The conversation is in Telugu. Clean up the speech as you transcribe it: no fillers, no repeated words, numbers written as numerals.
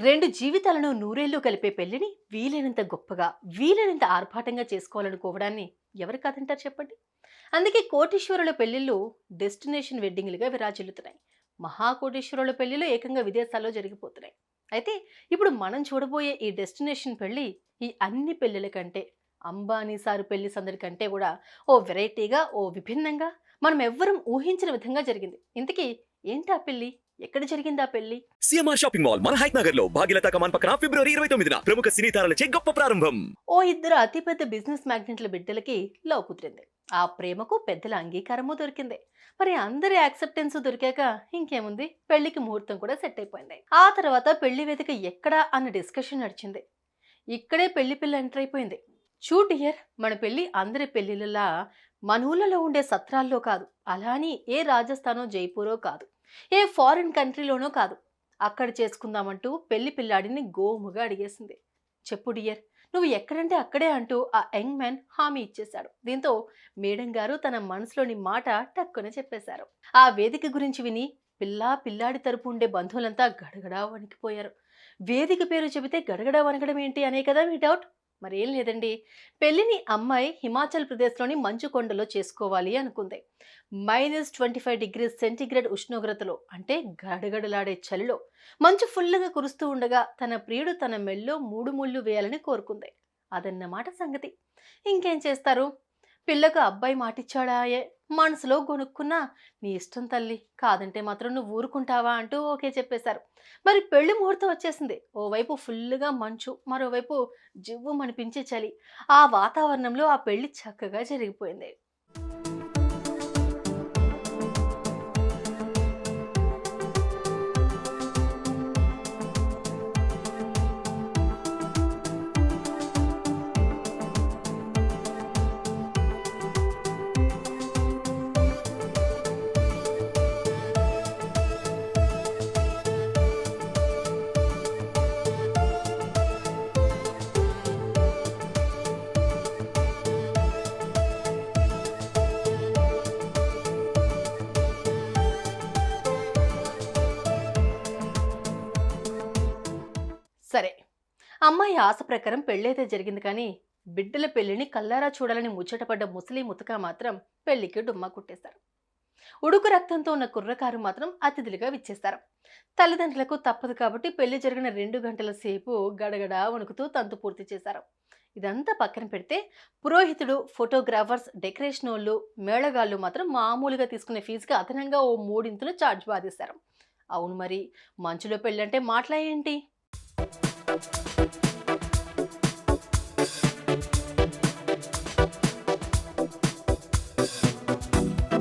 రెండు జీవితాలను నూరేళ్లు కలిపే పెళ్లిని వీలైనంత గొప్పగా, వీలైనంత ఆర్భాటంగా చేసుకోవాలనుకోవడాన్ని ఎవరు కాదంటారు చెప్పండి. అందుకే కోటీశ్వరుల పెళ్లిళ్ళు డెస్టినేషన్ వెడ్డింగ్లుగా విరాజిల్లుతున్నాయి. మహాకోటీశ్వరుల పెళ్లిళ్ళు ఏకంగా విదేశాల్లో జరిగిపోతున్నాయి. అయితే ఇప్పుడు మనం చూడబోయే ఈ డెస్టినేషన్ పెళ్లి ఈ అన్ని పెళ్లిల కంటే, అంబానీ సారు పెళ్లి సందడి కంటే కూడా ఓ వెరైటీగా, ఓ విభిన్నంగా, మనం ఎవ్వరం ఊహించిన విధంగా జరిగింది. ఇంతకీ ఏంటా పెళ్లి? ఎక్కడ జరిగిందా పెళ్లి? సిఎంఆర్ షాపింగ్ మాల్ మన హైట్ నగర్ లో భాగ్యలతా కమాన్ పక్కన ఫిబ్రవరి 29న ప్రముఖ సినీ తారలచే గొప్ప ప్రారంభం. ఓ ఇద్దరు అతిపెద్ద బిజినెస్ మ్యాగ్నెట్ల బిడ్డలకి లవ్ కుదిరింది. ఆ ప్రేమకు పెద్దల అంగీకారము దొరికింది. మరి అందరి యాక్సెప్టెన్స్ దొరికాక ఇంకేముంది, పెళ్లికి ముహూర్తం కూడా సెట్ అయిపోయింది. ఆ తర్వాత పెళ్లి వేదిక ఎక్కడా అన్న డిస్కషన్ నడిచింది. ఇక్కడే పెళ్లి పిల్ల ఎంటర్ అయిపోయింది. చూడు డియర్, మన పెళ్లి అందరి పెళ్లిళ్ళలా మన ఊళ్ళలో ఉండే సత్రాల్లో కాదు, అలాని ఏ రాజస్థానో జైపూరో కాదు, ఏ ఫారిన్ కంట్రీలోనో కాదు. అక్కడ చేసుకుందామంటూ పెళ్లి పిల్లాడిని గోముగా అడిగేసింది. చెప్పు డియర్, నువ్వు ఎక్కడంటే అక్కడే అంటూ ఆ యంగ్ మ్యాన్ హామీ ఇచ్చేశాడు. దీంతో మేడం గారు తన మనసులోని మాట టక్కున చెప్పేశారు. ఆ వేదిక గురించి విని పిల్లాడి తరపు ఉండే బంధువులంతా గడగడా వణికిపోయారు. వేదిక పేరు చెబితే గడగడా వణకడం ఏంటి అనే కదా మీ డౌట్. మరేం లేదండి, పెళ్లిని అమ్మాయి హిమాచల్ ప్రదేశ్లోని మంచు కొండలో చేసుకోవాలి అనుకుంది. -25 డిగ్రీ సెంటీగ్రేడ్ ఉష్ణోగ్రతలో, అంటే గడగడలాడే చలిలో, మంచు ఫుల్లుగా కురుస్తూ ఉండగా తన ప్రియుడు తన మెల్లో 3 ముళ్ళు వేయాలని కోరుకుంది. అదన్నమాట సంగతి. ఇంకేం చేస్తారు, పిల్లకు అబ్బాయి మాటిచ్చాడాయే. మనసులో గొనుక్కున్నా నీ ఇష్టం తల్లి, కాదంటే మాత్రం నువ్వు ఊరుకుంటావా అంటూ ఓకే చెప్పేశారు. మరి పెళ్లి ముహూర్తం వచ్చేసింది. ఓవైపు ఫుల్లుగా మంచు, మరోవైపు జివ్వుమనిపించే చలి. ఆ వాతావరణంలో ఆ పెళ్లి చక్కగా జరిగిపోయింది. సరే, అమ్మాయి ఆశ ప్రకారం పెళ్ళైతే జరిగింది. కానీ బిడ్డల పెళ్లిని కల్లారా చూడాలని ముచ్చటపడ్డ ముసలి ముతక మాత్రం పెళ్లికి డుమ్మా కుట్టేశారు. ఉడుకు రక్తంతో ఉన్న కుర్రకారు మాత్రం అతిథులుగా విచ్చేశారు. తల్లిదండ్రులకు తప్పదు కాబట్టి పెళ్లి జరిగిన 2 గంటల సేపు గడగడా వణుకుతూ తంతు పూర్తి చేశారు. ఇదంతా పక్కన పెడితే పురోహితుడు, ఫోటోగ్రాఫర్స్, డెకరేషన్ వాళ్ళు, మేళగాళ్ళు మాత్రం మామూలుగా తీసుకునే ఫీజుకి అదనంగా ఓ 3 ఇంతులు ఛార్జ్ బాధేశారు. అవును మరి, మంచులో పెళ్ళంటే మాటలా ఏంటి?